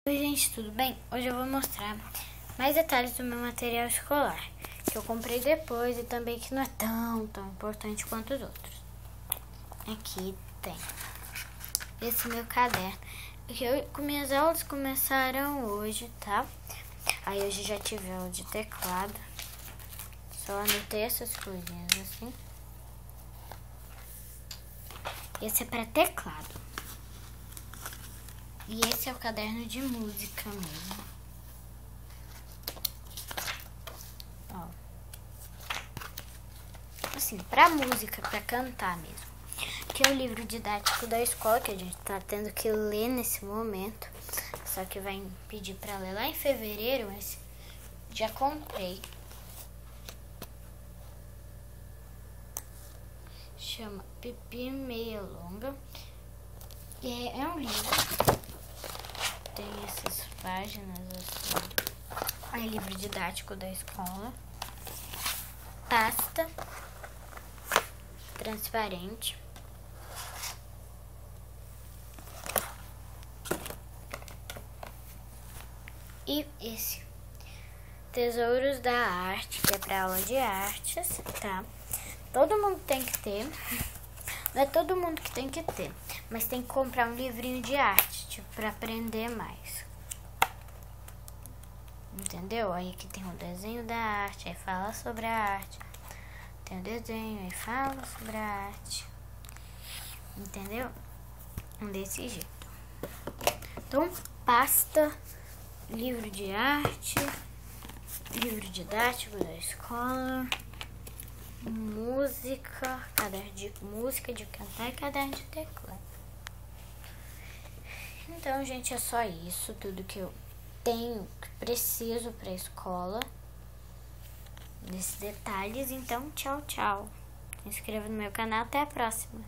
Oi gente, tudo bem? Hoje eu vou mostrar mais detalhes do meu material escolar, que eu comprei depois e também que não é tão importante quanto os outros. Aqui tem esse meu caderno, que minhas aulas começaram hoje, tá? Aí hoje já tive aula de teclado, só anotei essas coisinhas assim. Esse é para teclado. E esse é o caderno de música mesmo. Ó. Assim, pra música, pra cantar mesmo. Que é o livro didático da escola, que a gente tá tendo que ler nesse momento. Só que vai pedir pra ler lá em fevereiro, mas já comprei. Chama Pipi Meia Longa. E é um livro. Tem essas páginas assim. É livro didático da escola. Pasta transparente. E esse Tesouros da Arte, que é para aula de artes, tá? Todo mundo tem que ter. Não é todo mundo que tem que ter, mas tem que comprar um livrinho de arte, tipo, para aprender mais. Entendeu? Aí aqui tem o desenho da arte, aí fala sobre a arte. Tem o desenho, aí fala sobre a arte. Entendeu? Desse jeito. Então, pasta, livro de arte, livro didático da escola, música, caderno de música de cantar e caderno de teclado. Então, gente, é só isso, tudo que eu tenho, que preciso para a escola, desses detalhes. Então, tchau, tchau. Se inscreva no meu canal, até a próxima.